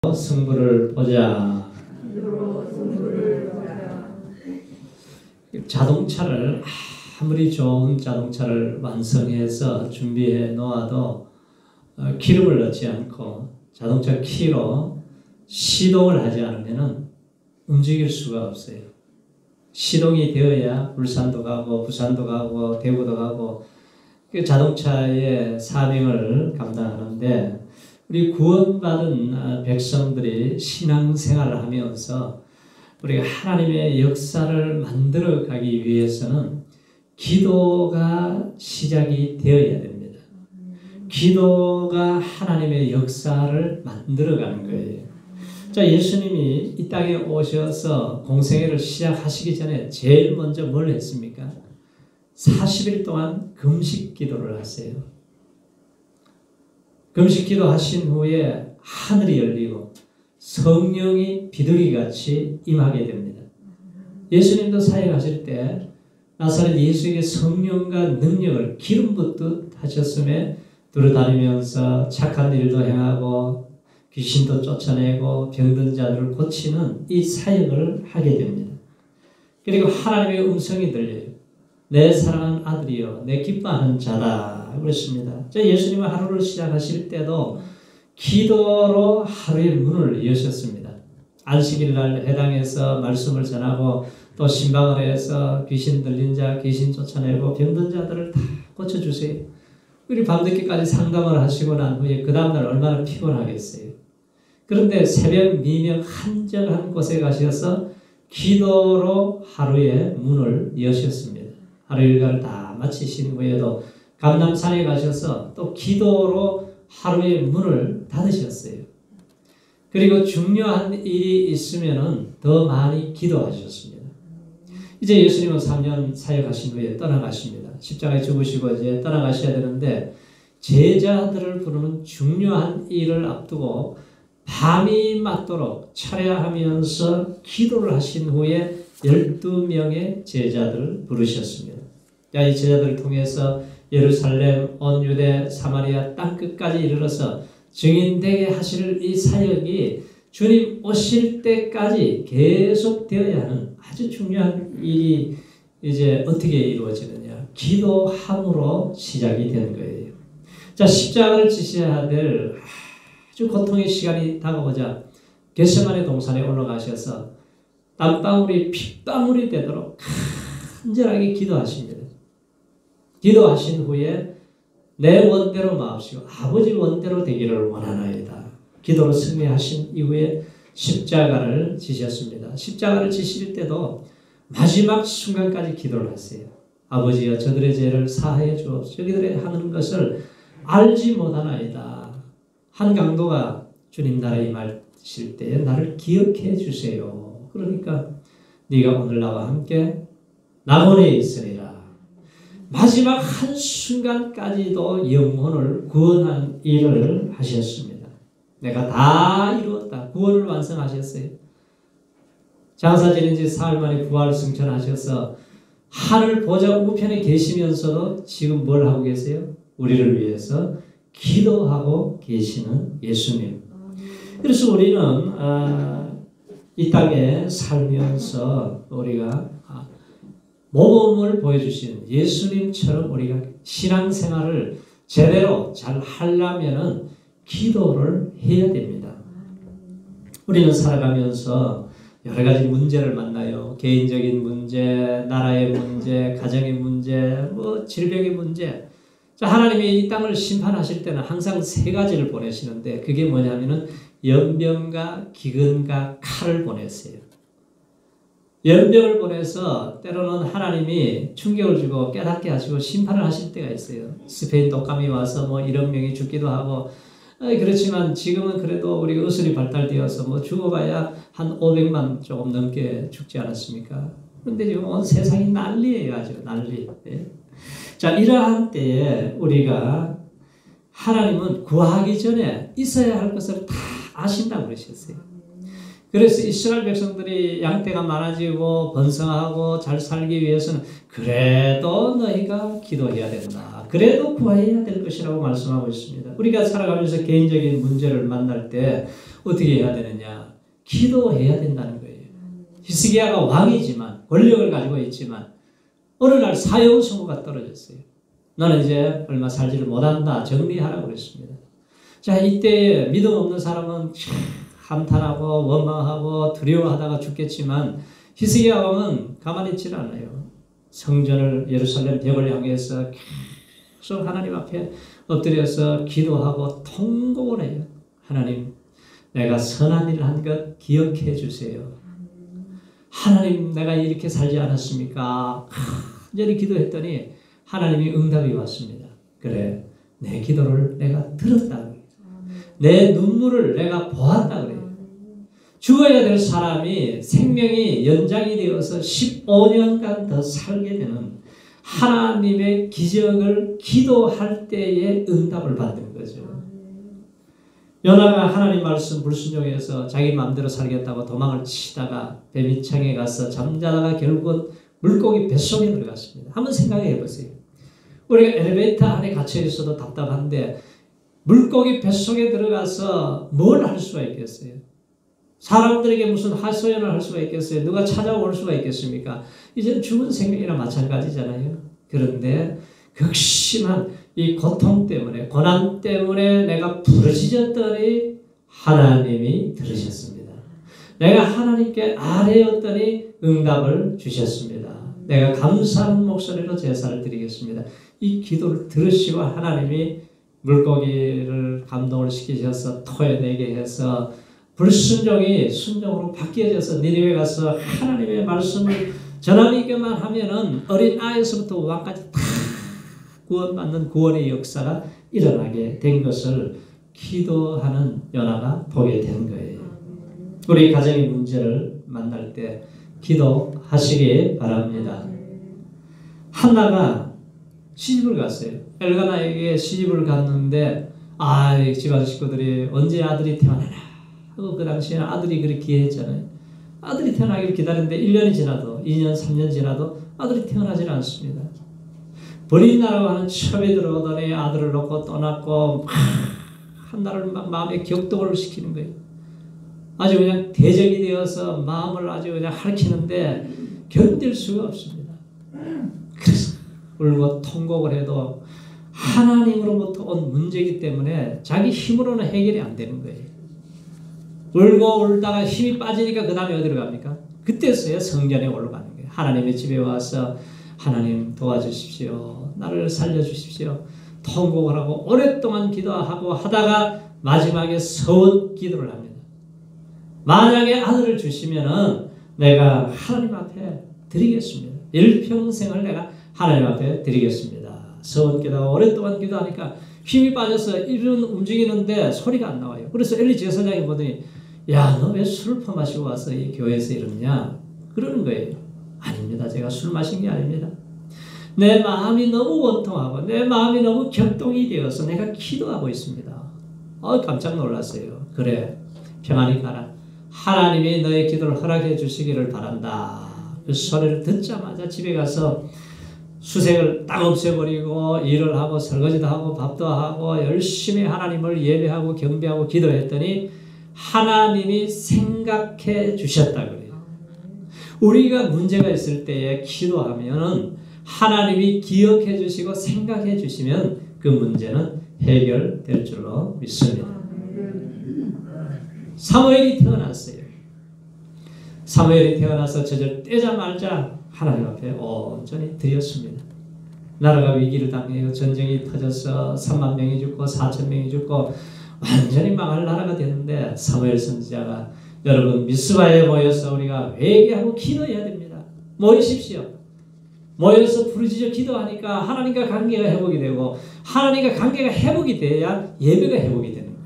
승부를 보자. 자동차를 아무리 좋은 자동차를 완성해서 준비해 놓아도 기름을 넣지 않고 자동차 키로 시동을 하지 않으면 움직일 수가 없어요. 시동이 되어야 울산도 가고 부산도 가고 대구도 가고 그 자동차의 사명을 감당하는데, 우리 구원받은 백성들이 신앙생활을 하면서 우리가 하나님의 역사를 만들어 가기 위해서는 기도가 시작이 되어야 됩니다. 기도가 하나님의 역사를 만들어가는 거예요. 자, 예수님이 이 땅에 오셔서 공생애를 시작하시기 전에 제일 먼저 뭘 했습니까? 40일 동안 금식 기도를 하세요. 금식 기도 하신 후에 하늘이 열리고 성령이 비둘기같이 임하게 됩니다. 예수님도 사역하실 때 나사렛 예수에게 성령과 능력을 기름 붓듯 하셨음에 두루다니면서 착한 일도 행하고 귀신도 쫓아내고 병든 자들을 고치는 이 사역을 하게 됩니다. 그리고 하나님의 음성이 들려요. 내 사랑하는 아들이여 내 기뻐하는 자다 그랬습니다. 예수님은 하루를 시작하실 때도 기도로 하루의 문을 여셨습니다. 안식일날 회당에서 말씀을 전하고 또 신방을 해서 귀신 들린 자 귀신 쫓아내고 병든 자들을 다 고쳐주세요. 우리 밤늦게까지 상담을 하시고 난 후에 그 다음날 얼마나 피곤하겠어요. 그런데 새벽 미명 한적한 곳에 가셔서 기도로 하루의 문을 여셨습니다. 하루 일과를 다 마치신 후에도 감람산에 가셔서 또 기도로 하루의 문을 닫으셨어요. 그리고 중요한 일이 있으면은 더 많이 기도하셨습니다. 이제 예수님은 3년 사역하신 후에 떠나가십니다. 십자가에 죽으시고 이제 떠나가셔야 되는데 제자들을 부르는 중요한 일을 앞두고 밤이 맞도록 철야하면서 기도를 하신 후에 12명의 제자들을 부르셨습니다. 이 제자들을 통해서 예루살렘, 온 유대, 사마리아 땅끝까지 이르러서 증인되게 하실 이 사역이 주님 오실 때까지 계속되어야 하는 아주 중요한 일이 이제 어떻게 이루어지느냐. 기도함으로 시작이 된 거예요. 자, 십자가를 지셔야 될 아주 고통의 시간이 다가오자 겟세마네 동산에 올라가셔서 땀방울이 핏방울이 되도록 간절하게 기도하십니다. 기도하신 후에 내 원대로 마옵시고 아버지 원대로 되기를 원하나이다. 기도로 승리하신 이후에 십자가를 지셨습니다. 십자가를 지실 때도 마지막 순간까지 기도를 하세요. 아버지여 저들의 죄를 사하여 주옵소서. 저들이 하는 것을 알지 못하나이다. 한 강도가 주님 나라에 임하실 때에 나를 기억해 주세요. 그러니까 네가 오늘 나와 함께 낙원에 있으리라. 마지막 한순간까지도 영혼을 구원한 일을 하셨습니다. 내가 다 이루었다. 구원을 완성하셨어요. 장사 지낸 지 사흘 만에 부활 승천하셔서 하늘 보좌 우편에 계시면서도 지금 뭘 하고 계세요? 우리를 위해서 기도하고 계시는 예수님. 그래서 우리는 이 땅에 살면서 우리가 모범을 보여주신 예수님처럼 우리가 신앙생활을 제대로 잘 하려면 기도를 해야 됩니다. 우리는 살아가면서 여러 가지 문제를 만나요. 개인적인 문제, 나라의 문제, 가정의 문제, 질병의 문제. 자, 하나님이 이 땅을 심판하실 때는 항상 세 가지를 보내시는데 그게 뭐냐면은 연병과 기근과 칼을 보내세요. 연병을 보내서 때로는 하나님이 충격을 주고 깨닫게 하시고 심판을 하실 때가 있어요. 스페인 독감이 와서 1억 명이 죽기도 하고 그렇지만 지금은 그래도 우리 의술이 발달되어서 죽어봐야 한 500만 조금 넘게 죽지 않았습니까? 그런데 지금 온 세상이 난리예요. 아주 난리. 자, 이러한 때에 우리가 하나님은 구하기 전에 있어야 할 것을 다 아신다고 그러셨어요. 그래서 이스라엘 백성들이 양떼가 많아지고 번성하고 잘 살기 위해서는 그래도 너희가 기도해야 된다. 그래도 구해야 될 것이라고 말씀하고 있습니다. 우리가 살아가면서 개인적인 문제를 만날 때 어떻게 해야 되느냐? 기도해야 된다는 거예요. 히스기야가 왕이지만 권력을 가지고 있지만 어느 날 사형 선고가 떨어졌어요. 너는 이제 얼마 살지를 못한다. 정리하라고 그랬습니다. 자, 이때 믿음 없는 사람은 한탄하고 원망하고 두려워하다가 죽겠지만 히스기야 왕은 가만히 있지 않아요. 성전을 예루살렘 벽을 향해서 계속 하나님 앞에 엎드려서 기도하고 통곡을 해요. 하나님, 내가 선한 일을 한 것 기억해 주세요. 하나님, 내가 이렇게 살지 않았습니까? 간절히 기도했더니 하나님이 응답이 왔습니다. 그래, 내 기도를 내가 들었다. 내 눈물을 내가 보았다 그래요. 죽어야 될 사람이 생명이 연장이 되어서 15년간 더 살게 되는 하나님의 기적을 기도할 때에 응답을 받는 거죠. 요나가 하나님 말씀 불순종해서 자기 마음대로 살겠다고 도망을 치다가 배미창에 가서 잠자다가 결국은 물고기 뱃속에 들어갔습니다. 한번 생각해 보세요. 우리가 엘리베이터 안에 갇혀 있어도 답답한데 물고기 뱃속에 들어가서 뭘 할 수가 있겠어요? 사람들에게 무슨 하소연을 할 수가 있겠어요? 누가 찾아올 수가 있겠습니까? 이제는 죽은 생명이나 마찬가지잖아요. 그런데 극심한 이 고통 때문에, 고난 때문에 내가 부르짖었더니 하나님이 들으셨습니다. 내가 하나님께 아뢰었더니 응답을 주셨습니다. 내가 감사하는 목소리로 제사를 드리겠습니다. 이 기도를 들으시고 하나님이 물고기를 감동을 시키셔서 토해내게 해서 불순종이 순종으로 바뀌어져서 니느웨 가서 하나님의 말씀을 전하기만 하면은 어린 아이에서부터 왕까지 다 구원받는 구원의 역사가 일어나게 된 것을 기도하는 요나가 보게 된 거예요. 우리 가정의 문제를 만날 때 기도하시기 바랍니다. 한나가 시집을 갔어요. 엘가나에게 시집을 갔는데 집안 식구들이 언제 아들이 태어나나 하고 그 당시에는 아들이 그렇게 귀했잖아요. 아들이 태어나기를 기다렸는데 1년이 지나도 2년 3년 지나도 아들이 태어나질 않습니다. 버린나라고 하는 첩에 들어오더니 아들을 놓고 떠났고 한나를 막 마음에 격동을 시키는 거예요. 아주 그냥 대적이 되어서 마음을 아주 그냥 핥히는데 견딜 수가 없습니다. 그래서 울고 통곡을 해도 하나님으로부터 온 문제이기 때문에 자기 힘으로는 해결이 안 되는 거예요. 울고 울다가 힘이 빠지니까 그 다음에 어디로 갑니까? 그때서야 성전에 올라가는 거예요. 하나님의 집에 와서 하나님 도와주십시오. 나를 살려주십시오. 통곡을 하고 오랫동안 기도하고 하다가 마지막에 서원 기도를 합니다. 만약에 아들을 주시면은 내가 하나님 앞에 드리겠습니다. 일평생을 내가 하나님 앞에 드리겠습니다. 서원 기도하고 오랫동안 기도하니까 힘이 빠져서 입은 움직이는데 소리가 안 나와요. 그래서 엘리 제사장이 보더니 야, 너 왜 술을 퍼마시고 와서 이 교회에서 이러냐? 그러는 거예요. 아닙니다. 제가 술 마신 게 아닙니다. 내 마음이 너무 원통하고 내 마음이 너무 격동이 되어서 내가 기도하고 있습니다. 깜짝 놀랐어요. 그래, 평안히 가라. 하나님이 너의 기도를 허락해 주시기를 바란다. 그 소리를 듣자마자 집에 가서 수색을 딱 없애버리고 일을 하고 설거지도 하고 밥도 하고 열심히 하나님을 예배하고 경배하고 기도했더니 하나님이 생각해 주셨다 그래요. 우리가 문제가 있을 때에 기도하면 하나님이 기억해 주시고 생각해 주시면 그 문제는 해결될 줄로 믿습니다. 사무엘이 태어났어요. 사무엘이 태어나서 젖을 떼자마자 하나님 앞에 온전히 드렸습니다. 나라가 위기를 당해요. 전쟁이 터져서 3만 명이 죽고 4천 명이 죽고 완전히 망할 나라가 되는데 사무엘 선지자가 여러분 미스바에 모여서 우리가 회개하고 기도해야 됩니다. 모이십시오. 모여서 부르짖어 기도하니까 하나님과 관계가 회복이 되고 하나님과 관계가 회복이 돼야 예배가 회복이 되는 거예요.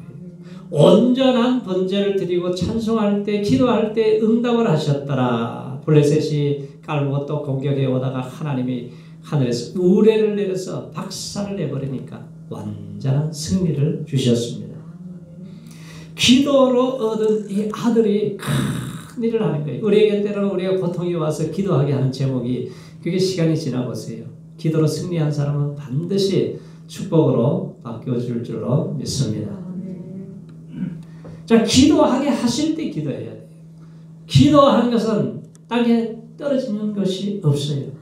온전한 번제를 드리고 찬송할 때 기도할 때 응답을 하셨더라. 블레셋이 깔고 또 공격해 오다가 하나님이 하늘에서 우레를 내려서 박살을 내버리니까 완전한 승리를 주셨습니다. 기도로 얻은 이 아들이 큰 일을 하는 거예요. 우리에게 때로는 우리가 고통이 와서 기도하게 하는 제목이 그게 시간이 지나보세요. 기도로 승리한 사람은 반드시 축복으로 바뀌어줄 줄로 믿습니다. 자, 기도하게 하실 때 기도해야 돼요. 기도하는 것은 땅에 떨어지는 것이 없어요.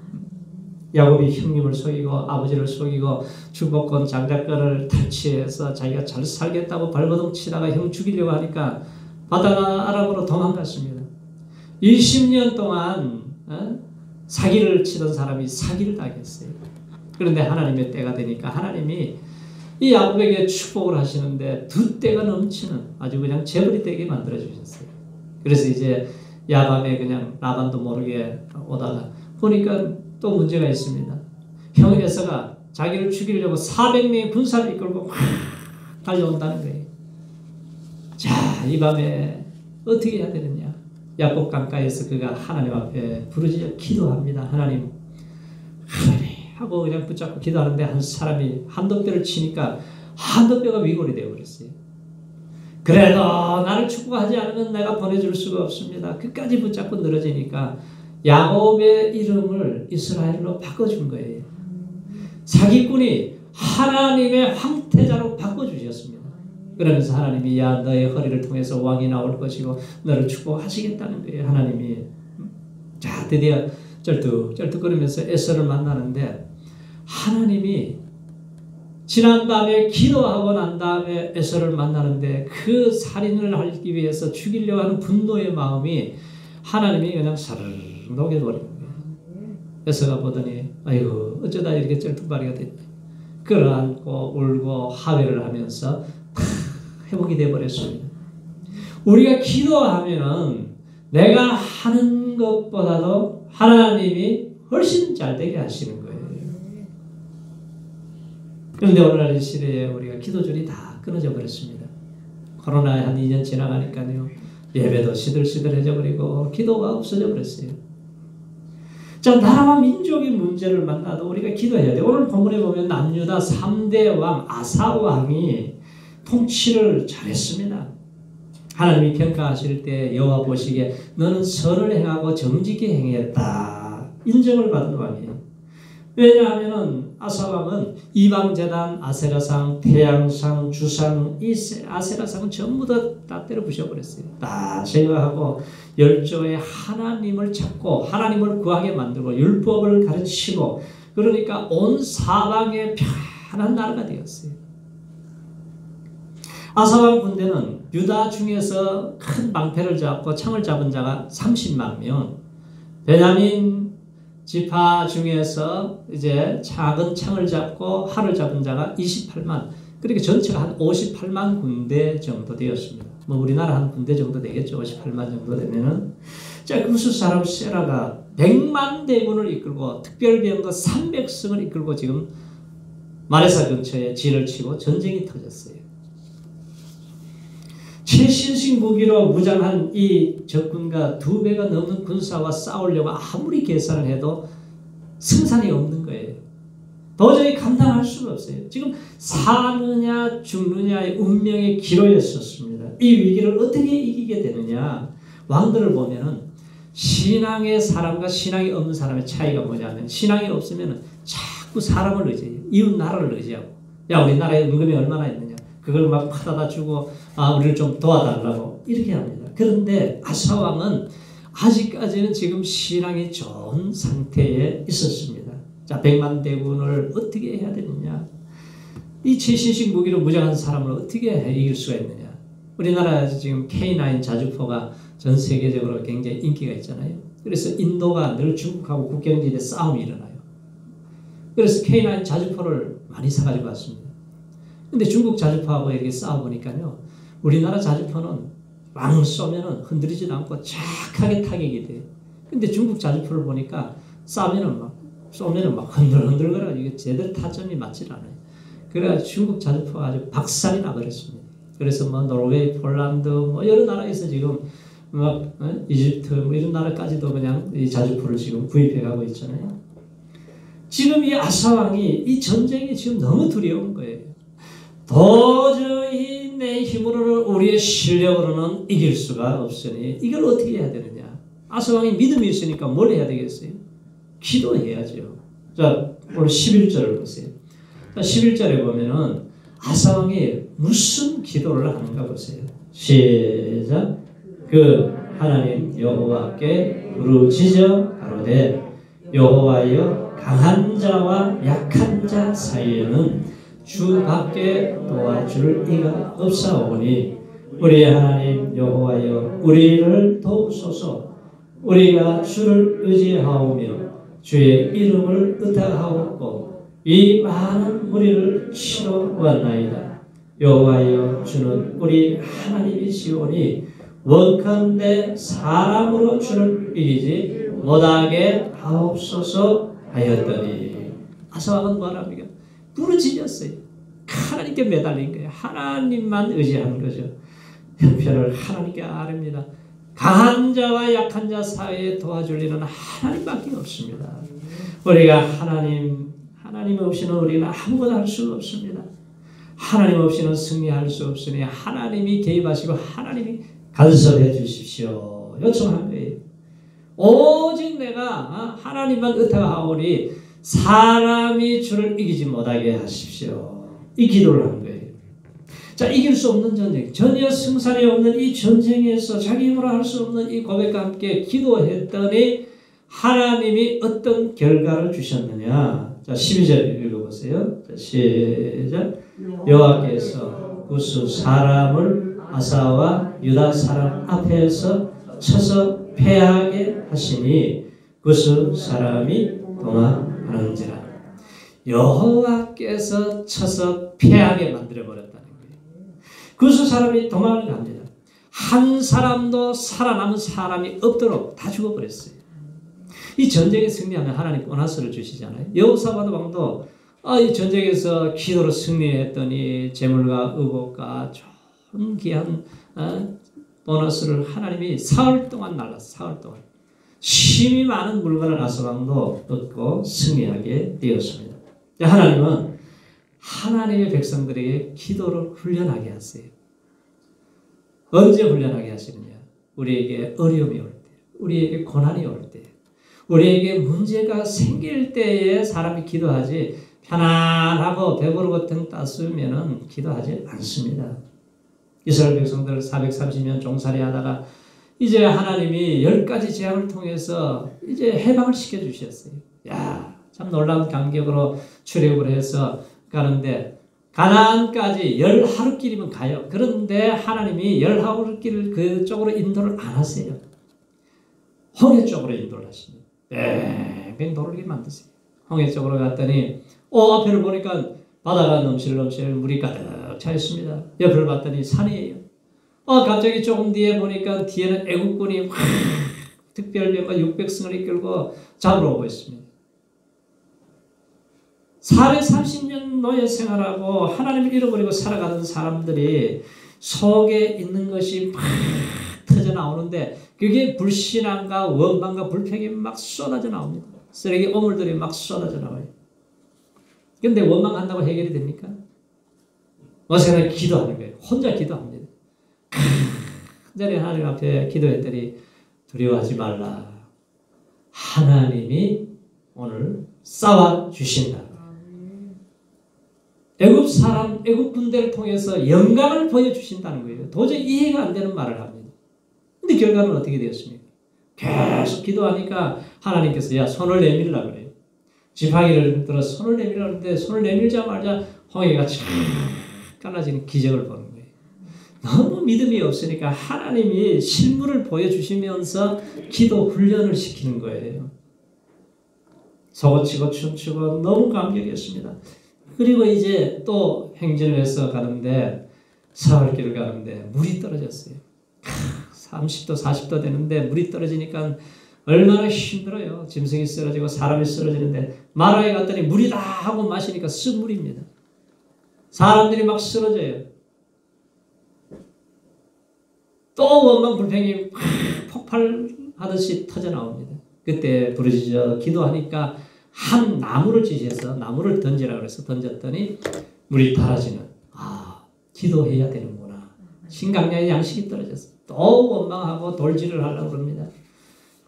야곱이 형님을 속이고 아버지를 속이고 주거권 장자권을 탈취해서 자기가 잘 살겠다고 발버둥 치다가 형 죽이려고 하니까 바다가 아람으로 도망갔습니다. 20년 동안 사기를 치던 사람이 사기를 당했어요. 그런데 하나님의 때가 되니까 하나님이 이 야곱에게 축복을 하시는데 두 때가 넘치는 아주 그냥 재벌이 되게 만들어 주셨어요. 그래서 이제 야밤에 그냥 라반도 모르게 오다가 보니까 또 문제가 있습니다. 형 에서가 자기를 죽이려고 400명의 군사를 이끌고 확 달려온다는 거예요. 자, 이 밤에 어떻게 해야 되느냐? 야곱 강가에서 그가 하나님 앞에 부르짖어 기도합니다. 하나님 하고 그냥 붙잡고 기도하는데 한 사람이 한도뼈를 치니까 한도뼈가 위골이 되어버렸어요. 그래도 나를 축복하지 않으면 내가 보내줄 수가 없습니다. 끝까지 붙잡고 늘어지니까 야곱의 이름을 이스라엘로 바꿔준 거예요. 사기꾼이 하나님의 황태자로 바꿔주셨습니다. 그러면서 하나님이 야 너의 허리를 통해서 왕이 나올 것이고 너를 축복하시겠다는 거예요. 하나님이. 자, 드디어 쩔뚝쩔뚝거리면서 에서를 만나는데 하나님이 지난밤에 기도하고 난 다음에 에서를 만나는데 그 살인을 하기 위해서 죽이려고 하는 분노의 마음이 하나님이 그냥 사르르 녹여버린 거예요. 에서가 보더니 아이고 어쩌다 이렇게 쩔뚝발이가 됐냐. 끌어안고 울고 하회를 하면서 회복이 되어버렸습니다. 우리가 기도하면은 내가 하는 것보다도 하나님이 훨씬 잘 되게 하시는 거예요. 그런데 오늘날 이 시대에 우리가 기도줄이 다 끊어져 버렸습니다. 코로나 한 2년 지나가니까요. 예배도 시들시들해져 버리고 기도가 없어져 버렸어요. 자, 나라와 민족의 문제를 만나도 우리가 기도해야 돼요. 오늘 본문에 보면 남유다 3대 왕 아사 왕이 통치를 잘했습니다. 하나님이 평가하실 때 여호와 보시기에 너는 선을 행하고 정직히 행했다. 인정을 받은 왕이에요. 왜냐하면 아사 왕은 이방제단, 아세라상, 태양상, 주상, 이 아세라상은 전부 다 때려 부셔버렸어요. 다 제거하고 열조의 하나님을 찾고 하나님을 구하게 만들고 율법을 가르치고 그러니까 온 사방에 편한 나라가 되었어요. 아사왕 군대는 유다 중에서 큰 방패를 잡고 창을 잡은 자가 30만 명, 베냐민 지파 중에서 이제 작은 창을 잡고 활을 잡은 자가 28만, 그러니까 전체가 한 58만 군대 정도 되었습니다. 뭐 우리나라 한 군대 정도 되겠죠. 58만 정도 되면은. 자, 구스 사람 세라가 100만 대군을 이끌고 특별병거 300승을 이끌고 지금 마레사 근처에 진을 치고 전쟁이 터졌어요. 최신식 무기로 무장한 이 적군과 2배가 넘는 군사와 싸우려고 아무리 계산을 해도 승산이 없는 거예요. 도저히 감당할 수가 없어요. 지금 사느냐 죽느냐의 운명의 기로였었습니다. 이 위기를 어떻게 이기게 되느냐. 왕들을 보면은 신앙의 사람과 신앙이 없는 사람의 차이가 뭐냐면 신앙이 없으면 자꾸 사람을 의지해요. 이웃 나라를 의지하고 야 우리 나라에 임금이 얼마나 있느냐. 그걸 막 받아다 주고 우리를 좀 도와달라고 이렇게 합니다. 그런데 아사왕은 아직까지는 지금 신앙이 좋은 상태에 있었습니다. 자, 100만 대군을 어떻게 해야 되느냐. 이 최신식 무기로 무장한 사람을 어떻게 이길 수가 있느냐. 우리나라에서 지금 K9 자주포가 전 세계적으로 굉장히 인기가 있잖아요. 그래서 인도가 늘 중국하고 국경지대 싸움이 일어나요. 그래서 K9 자주포를 많이 사가지고 왔습니다. 근데 중국 자주포하고 이렇게 싸워보니까요. 우리나라 자주포는 왕 쏘면은 흔들리지도 않고 착하게 타격이 돼요. 근데 중국 자주포를 보니까 쏘면은 막 흔들흔들거려. 이게 제대로 타점이 맞질 않아요. 그래가지고 중국 자주포가 아주 박살이 나버렸습니다. 그래서 뭐 노르웨이, 폴란드, 뭐 여러 나라에서 지금 막 이집트 뭐 이런 나라까지도 그냥 이 자주포를 지금 구입해가고 있잖아요. 지금 이 아사왕이 이 전쟁이 지금 너무 두려운 거예요. 도저히 내 힘으로는 우리의 실력으로는 이길 수가 없으니 이걸 어떻게 해야 되느냐. 아사왕이 믿음이 있으니까 뭘 해야 되겠어요? 기도해야죠. 자, 오늘 11절을 보세요. 11절에 보면은 아사왕이 무슨 기도를 하는가 보세요. 시작. 그 하나님 여호와께 부르짖어 가로되 여호와여 강한 자와 약한 자 사이에는 주밖에 도와줄 이가 없사오니 우리 하나님 여호와여 우리를 도우소서. 우리가 주를 의지하오며 주의 이름을 의탁하옵고 이 많은 무리를 치러 왔나이다. 여호와여 주는 우리 하나님이시오니 원컨대 사람으로 주를 이기지 못하게 하옵소서 하였더니 아사왕은 뭐랍니까? 부르짖었어요. 하나님께 매달린 거예요. 하나님만 의지하는 거죠. 형편을 하나님께 아릅니다. 강한 자와 약한 자 사이에 도와줄 일은 하나님밖에 없습니다. 우리가 하나님 없이는 우리는 아무것도 할 수 없습니다. 하나님 없이는 승리할 수 없으니 하나님이 개입하시고 하나님이 간섭해 주십시오. 요청한 거예요. 오직 내가 하나님만 의탁하오니 사람이 주를 이기지 못하게 하십시오. 이 기도를 한 거예요. 자, 이길 수 없는 전쟁, 전혀 승산이 없는 이 전쟁에서 자기 힘으로 할 수 없는 이 고백과 함께 기도했더니 하나님이 어떤 결과를 주셨느냐. 자, 12절 읽어보세요. 자, 시작. 여호와께서 구스 사람을 아사와 유다 사람 앞에서 쳐서 패하게 하시니 구스 사람이 도망하는지라. 여호와께서 쳐서 패하게 만들어버렸다는 거예요. 구스 사람이 도망을 갑니다. 한 사람도 살아남은 사람이 없도록 다 죽어버렸어요. 이 전쟁에 승리하면 하나님 보너스를 주시잖아요. 여호사밧 왕도 이 전쟁에서 기도로 승리했더니 재물과 의복과 좋은 귀한 보너스를 하나님이 사흘 동안 날랐어요. 사흘 동안. 심히 많은 물건을 아사왕도 얻고 승리하게 되었습니다. 하나님은 하나님의 백성들에게 기도를 훈련하게 하세요. 언제 훈련하게 하시느냐? 우리에게 어려움이 올 때, 우리에게 고난이 올 때, 우리에게 문제가 생길 때에 사람이 기도하지 편안하고 배부르고 등 따스우면 기도하지 않습니다. 이스라엘 백성들 430년 종살이 하다가 이제 하나님이 10가지 재앙을 통해서 이제 해방을 시켜주셨어요. 야, 참 놀라운 간격으로 출애굽을 해서 가는데 가나안까지 10하루길이면 가요. 그런데 하나님이 10하루길을 그쪽으로 인도를 안 하세요. 홍해 쪽으로 인도를 하십니다. 뺑뺑 돌게 만드세요. 홍해 쪽으로 갔더니 앞에를 보니까 바다가 넘실넘실 물이 가득 차 있습니다. 옆을 봤더니 산이에요. 갑자기 조금 뒤에 보니까 뒤에는 애국군이 특별병과 600승을 이끌고 잡으러 오고 있습니다. 430년 노예 생활하고 하나님을 잃어버리고 살아가는 사람들이 속에 있는 것이 막 터져 나오는데 그게 불신앙과 원망과 불평이 막 쏟아져 나옵니다. 쓰레기 오물들이 막 쏟아져 나와요. 그런데 원망한다고 해결이 됩니까? 어색하게 기도하는 거예요. 혼자 기도합니다. 간절히 하나님 앞에 기도했더니 두려워하지 말라. 하나님이 오늘 싸워주신다. 애국 군대를 통해서 영광을 보여주신다는 거예요. 도저히 이해가 안 되는 말을 합니다. 근데 결과는 어떻게 되었습니까? 계속 기도하니까 하나님께서 야 손을 내밀라 그래요. 지팡이를 들어 손을 내밀라 그러는데 손을 내밀자마자 홍해가 쫙 갈라지는 기적을 보는 거예요. 너무 믿음이 없으니까 하나님이 실물을 보여주시면서 기도 훈련을 시키는 거예요. 소고치고 춤추고 너무 감격이었습니다. 그리고 이제 또 행진을 해서 가는데 사흘길을 가는데 물이 떨어졌어요. 30도 40도 되는데 물이 떨어지니까 얼마나 힘들어요. 짐승이 쓰러지고 사람이 쓰러지는데 마라에 갔더니 물이다 하고 마시니까 쓴물입니다. 사람들이 막 쓰러져요. 또 원망 불평이 폭발하듯이 터져 나옵니다. 그때 부르짖어 기도하니까 한 나무를 지시해서 나무를 던지라 그래서 던졌더니 물이 달아지는 기도해야 되는구나. 신강량의 양식이 떨어졌어. 또 원망하고 돌질을 하려고 합니다.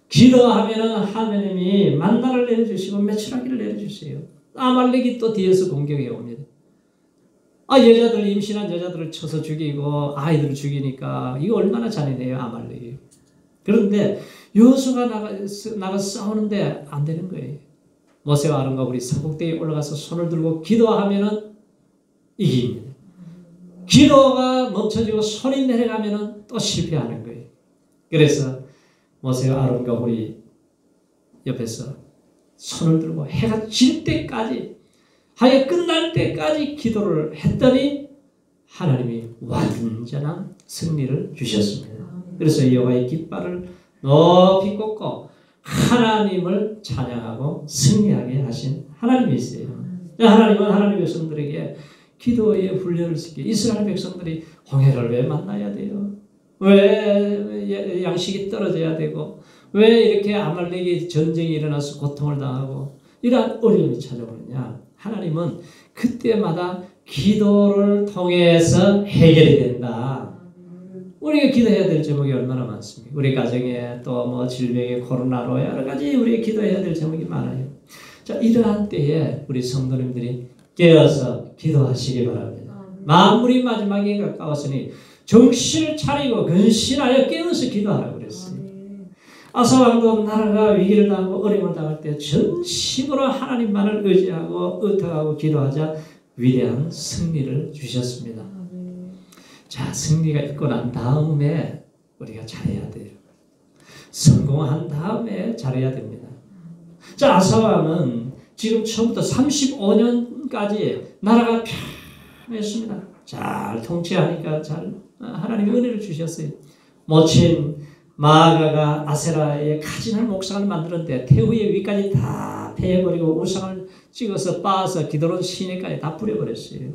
기도하면은 하나님이 만나를 내려주시고 메추라기를 내려주세요. 아말렉이 또 뒤에서 공격해 옵니다. 여자들, 임신한 여자들을 쳐서 죽이고 아이들을 죽이니까 이거 얼마나 잔인해요, 아말렉이. 그런데 여호수아가 나가 싸우는데 안 되는 거예요. 모세와 아론과 우리 산꼭대기에 올라가서 손을 들고 기도하면은 이깁니다. 기도가 멈춰지고 손이 내려가면은 또 실패하는 거예요. 그래서 모세와 아론과 우리 옆에서 손을 들고 해가 질 때까지, 하여 끝날 때까지 기도를 했더니 하나님이 완전한 승리를 주셨습니다. 그래서 여호와의 깃발을 높이 꽂고 하나님을 찬양하고 승리하게 하신 하나님이세요. 하나님은 하나님의 백성들에게 기도의 훈련을 시키고, 이스라엘 백성들이 홍해를 왜 만나야 돼요? 왜 양식이 떨어져야 되고, 왜 이렇게 아말렉이 전쟁이 일어나서 고통을 당하고 이러한 어려움이 찾아오느냐? 하나님은 그때마다 기도를 통해서 해결이 된다. 우리가 기도해야 될 제목이 얼마나 많습니까? 우리 가정에 또 뭐 질병에 코로나로 여러 가지 우리가 기도해야 될 제목이 많아요. 자, 이러한 때에 우리 성도님들이 깨어서 기도하시기 바랍니다. 만물이 마지막에 가까웠으니 정신을 차리고 근신하여 깨어서 기도하라고 그랬어요. 아사왕도 나라가 위기를 당하고 어려움을 당할 때 전심으로 하나님만을 의지하고 의탁하고 기도하자 위대한 승리를 주셨습니다. 자, 승리가 있고 난 다음에 우리가 잘해야 돼요. 성공한 다음에 잘해야 됩니다. 자, 아사왕은 지금 처음부터 35년까지 나라가 평안했습니다. 잘 통치하니까 하나님의 은혜를 주셨어요. 모친 마아가가 아세라의 가진한 목상을 만들었는데 태후의 위까지 다 패해버리고 우상을 찍어서 빻아서 기드론 시내까지 다 뿌려버렸어요.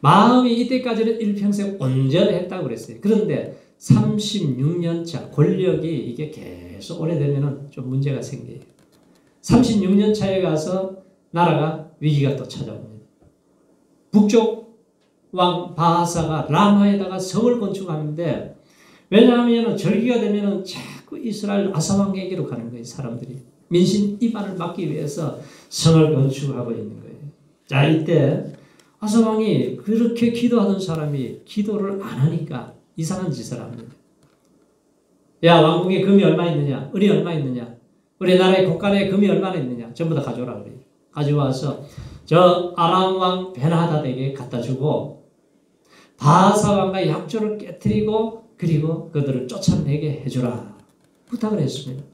마음이 이때까지는 일평생 온전했다고 그랬어요. 그런데 36년 차 권력이 이게 계속 오래되면 좀 문제가 생겨요. 36년 차에 가서 나라가 위기가 또 찾아옵니다. 북쪽 왕 바하사가 라마에다가 성을 건축하는데, 왜냐하면 절기가 되면 자꾸 이스라엘 아사왕에게로 가는 거예요. 사람들이 민심 이반을 막기 위해서 성을 건축하고 있는 거예요. 자, 이때 아사왕이 그렇게 기도하던 사람이 기도를 안 하니까 이상한 짓을 합니다. 야, 왕궁에 금이 얼마 있느냐, 은이 얼마 있느냐, 우리 나라의 곳간에 금이 얼마나 있느냐, 전부 다 가져오라 그래요. 가져와서 저 아람 왕 베나하닷에게 갖다 주고 바하사 왕과 약조를 깨뜨리고 그리고 그들을 쫓아내게 해주라 부탁을 했습니다.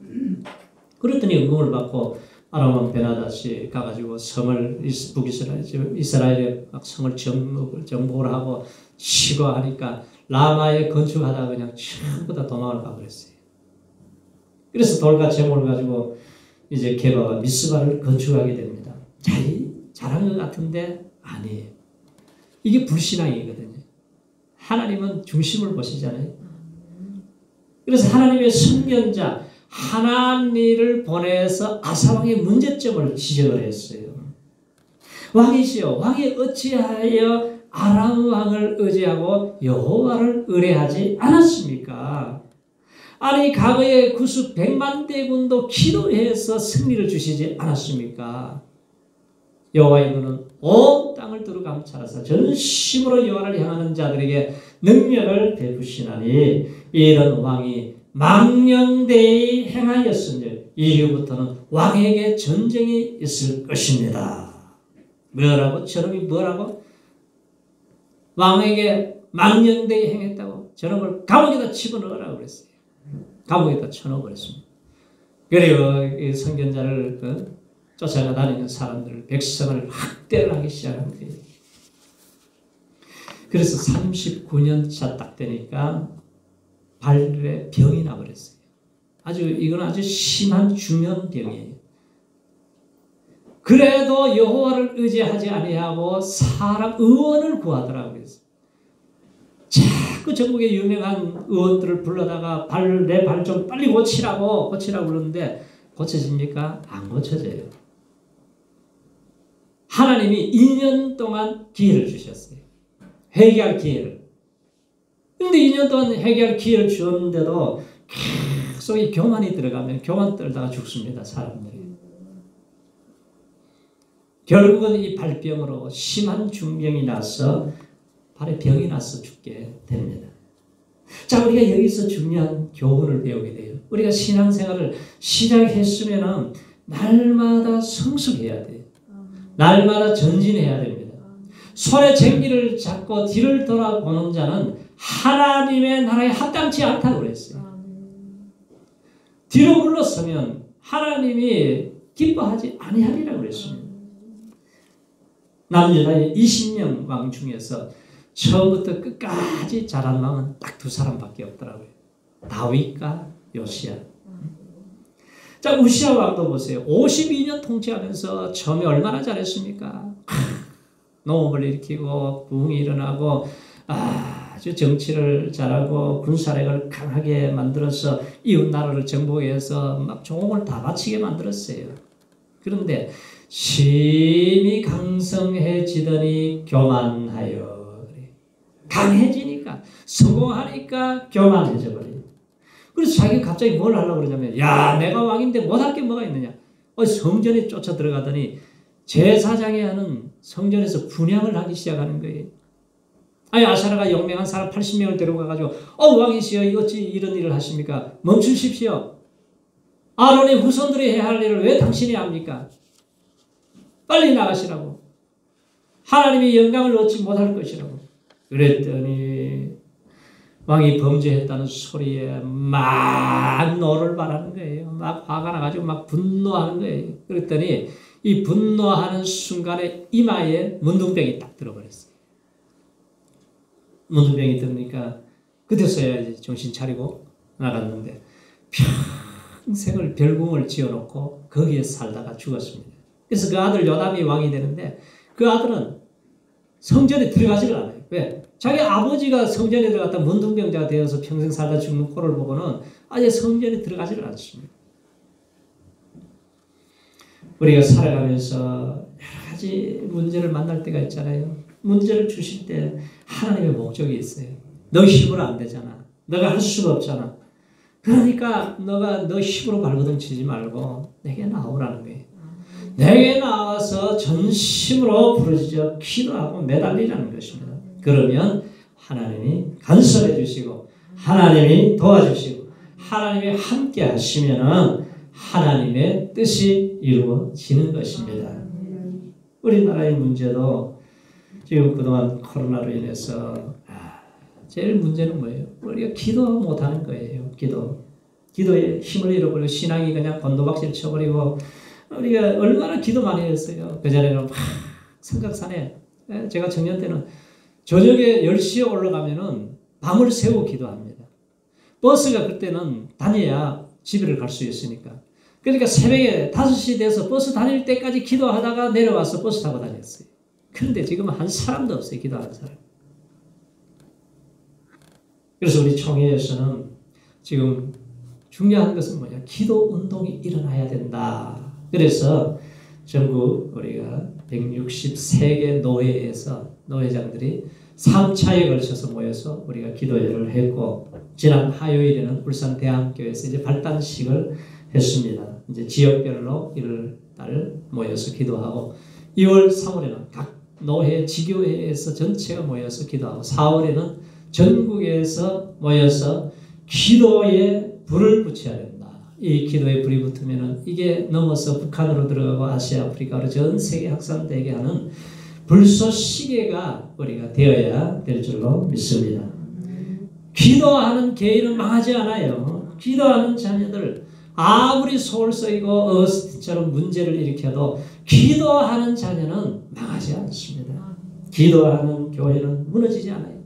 그랬더니 응원을 받고 아람 왕 베나하닷이 가가지고 성을 이스라엘의 성을 정복을 하고 치고 하니까 라마에 건축하다가 그냥 전부 다 도망을 가버렸어요. 그래서 돌과 제목을 가지고 이제 게바와 미스바를 건축하게 됩니다. 잘한 것 같은데 아니에요. 이게 불신앙이거든요. 하나님은 중심을 보시잖아요. 그래서 하나님의 선견자 하나니를 보내서 아사왕의 문제점을 지적을 했어요. 왕이시여, 왕이 어찌하여 아람 왕을 의지하고 여호와를 의뢰하지 않았습니까? 아니, 과거에 구수 100만 대군도 기도해서 승리를 주시지 않았습니까? 여호와의 눈은 온 땅을 두루 감찰하사 전심으로 여호와를 향하는 자들에게 능력을 베푸시나니 이런 왕이 망령되이 행하였으니 이후부터는 왕에게 전쟁이 있을 것입니다. 뭐라고? 저놈이 뭐라고? 왕에게 망령되이 행했다고 저놈을 감옥에다 집어넣으라고 그랬어요. 감옥에다 쳐넣어버렸습니다. 그리고 이 선견자를 쫓아가 다니는 사람들, 백성을 학대를 하기 시작한 거예요. 그래서 39년 차 딱 되니까 발에 병이 나버렸어요. 이건 아주 심한 중년병이에요. 그래도 여호와를 의지하지 아니하고 사람 의원을 구하더라고요. 그래서 자꾸 전국의 유명한 의원들을 불러다가 내 발 좀 빨리 고치라고 그러는데 고쳐집니까? 안 고쳐져요. 하나님이 2년 동안 기회를 주셨어요. 회개할 기회를. 그런데 2년 동안 회개할 기회를 주었는데도 계속 이 교만이 들어가면 교만 떨다가 죽습니다. 사람들이. 결국은 이 발병으로 심한 중병이 나서 발에 병이 나서 죽게 됩니다. 자, 우리가 여기서 중요한 교훈을 배우게 돼요. 우리가 신앙생활을 시작했으면 날마다 성숙해야 돼요. 날마다 전진해야 됩니다. 손에 쟁기를 잡고 뒤를 돌아보는 자는 하나님의 나라에 합당치 않다고 그랬어요. 뒤로 물러서면 하나님이 기뻐하지 아니하리라고 그랬습니다. 남유다의 20명 왕 중에서 처음부터 끝까지 잘한 왕은 딱 두 사람밖에 없더라고요. 다윗과 요시야. 자, 우시야 왕도 보세요. 52년 통치하면서 처음에 얼마나 잘했습니까? 농업을 일으키고 부흥이 일어나고 아주 정치를 잘하고 군사력을 강하게 만들어서 이웃 나라를 정복해서 막 종을 다 바치게 만들었어요. 그런데 심히 강성해지더니 교만하여. 강해지니까 성공하니까 교만해져 버려요. 그래서 자기가 갑자기 뭘 하려고 그러냐면, 야, 내가 왕인데 못할 게 뭐가 있느냐. 성전에 쫓아 들어가더니 제사장이 하는 성전에서 분향을 하기 시작하는 거예요. 아니, 아사라가 용맹한 사람 80명을 데려가가지고 왕이시여 어찌 이런 일을 하십니까? 멈추십시오. 아론의 후손들이 해야 할 일을 왜 당신이 합니까? 빨리 나가시라고. 하나님의 영광을 얻지 못할 것이라고. 그랬더니 왕이 범죄했다는 소리에 막 노를 발하는 거예요. 막 화가 나가지고 막 분노하는 거예요. 그랬더니 이 분노하는 순간에 이마에 문둥병이 딱 들어버렸어요. 문둥병이 들으니까 그때서야 이제 정신 차리고 나갔는데 평생을 별궁을 지어놓고 거기에 살다가 죽었습니다. 그래서 그 아들 요담이 왕이 되는데 그 아들은 성전에 들어가지를 않아요. 왜? 자기 아버지가 성전에 들어갔다 문둥병자가 되어서 평생 살다 죽는 꼴을 보고는 아예 성전에 들어가지를 않습니다. 우리가 살아가면서 여러 가지 문제를 만날 때가 있잖아요. 문제를 주실 때 하나님의 목적이 있어요. 너 힘으로 안 되잖아. 너가 할 수가 없잖아. 그러니까 너가 너 힘으로 발버둥 치지 말고 내게 나오라는 거예요. 내게 나와서 전심으로 부르짖어 기도하고 매달리라는 것입니다. 그러면 하나님이 간섭해 주시고 하나님이 도와주시고 하나님이 함께 하시면 하나님의 뜻이 이루어지는 것입니다. 우리나라의 문제도 지금 그동안 코로나로 인해서 제일 문제는 뭐예요? 우리가 기도 못하는 거예요. 기도에 힘을 잃어버리고 신앙이 그냥 곤도박질 쳐버리고 우리가 얼마나 기도 많이 했어요. 그전에는 막 삼각산에 제가 청년 때는 저녁에 10시에 올라가면은 밤을 새고 기도합니다. 버스가 그때는 다녀야 집에를 갈 수 있으니까. 그러니까 새벽에 5시 돼서 버스 다닐 때까지 기도하다가 내려와서 버스 타고 다녔어요. 그런데 지금 한 사람도 없어요. 기도하는 사람. 그래서 우리 총회에서는 지금 중요한 것은 뭐냐? 기도 운동이 일어나야 된다. 그래서 전국 우리가 163개 노회에서 노회장들이 3차에 걸쳐서 모여서 우리가 기도회를 했고 지난 화요일에는 울산 대한교회에서 이제 발단식을 했습니다. 이제 지역별로 1월 달 모여서 기도하고 2월, 3월에는 각 노회 지교회에서 전체가 모여서 기도하고 4월에는 전국에서 모여서 기도에 불을 붙여야 된다. 이 기도에 불이 붙으면은 이게 넘어서 북한으로 들어가고 아시아, 아프리카로 전 세계 확산되게 하는 불소 시계가 우리가 되어야 될 줄로 믿습니다. 기도하는 개인은 망하지 않아요. 기도하는 자녀들 아무리 소울 쏘이고 어스틴처럼 문제를 일으켜도 기도하는 자녀는 망하지 않습니다. 기도하는 교회는 무너지지 않아요.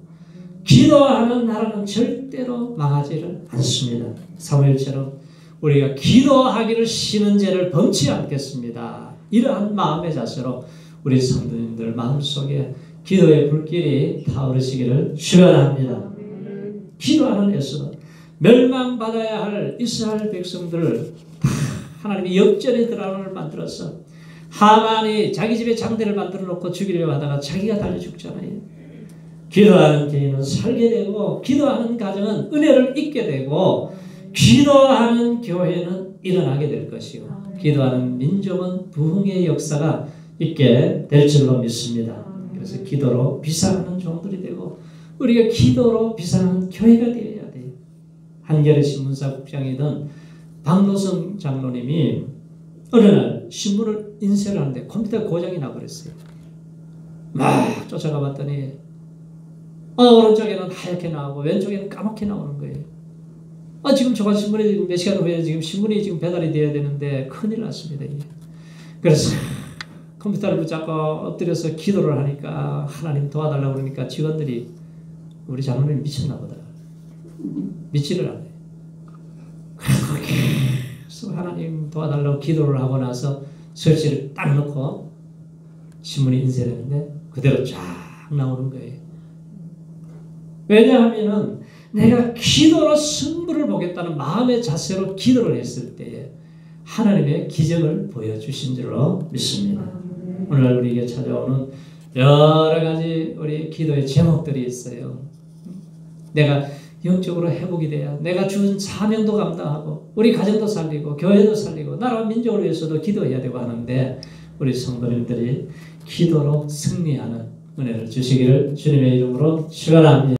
기도하는 나라는 절대로 망하지를 않습니다. 사무엘처럼 우리가 기도하기를 쉬는 죄를 범치 않겠습니다. 이러한 마음의 자세로 우리 성도님들 마음속에 기도의 불길이 타오르시기를 축원합니다. 기도하는 에스더 멸망받아야 할 이스라엘 백성들을 하나님이 역전의 드라마를 만들어서 하만이 자기 집에 장대를 만들어 놓고 죽이려고 하다가 자기가 달려 죽잖아요. 기도하는 개인은 살게 되고 기도하는 가정은 은혜를 잊게 되고 기도하는 교회는 일어나게 될 것이고 기도하는 민족은 부흥의 역사가 있게 될 줄로 믿습니다. 그래서 기도로 비상하는 종들이 되고 우리가 기도로 비상하는 교회가 되어야 돼요. 한겨레 신문사 국장이던 박노성 장로님이 어느 날 신문을 인쇄를 하는데 컴퓨터 고장이 나버렸어요. 막 쫓아가 봤더니 오른쪽에는 하얗게 나오고 왼쪽에는 까맣게 나오는 거예요. 지금 저거 신문이 지금 몇 시간 후에 지금 신문이 지금 배달이 돼야 되는데 큰일 났습니다. 그래서 컴퓨터를 붙잡고 엎드려서 기도를 하니까 하나님 도와달라고 그러니까 직원들이 우리 장로님 미쳤나 보다. 믿지를 않아요. 그래서 하나님 도와달라고 기도를 하고 나서 설치를 딱 놓고 신문이 인쇄되는데 그대로 쫙 나오는 거예요. 왜냐하면은 내가 기도로 승부를 보겠다는 마음의 자세로 기도를 했을 때에 하나님의 기적을 보여주신 줄로 믿습니다. 오늘 우리에게 찾아오는 여러 가지 우리 기도의 제목들이 있어요. 내가 영적으로 회복이 돼야 내가 준 사명도 감당하고 우리 가정도 살리고 교회도 살리고 나라와 민족을 위해서도 기도해야 되고 하는데 우리 성도님들이 기도로 승리하는 은혜를 주시기를 주님의 이름으로 축원합니다.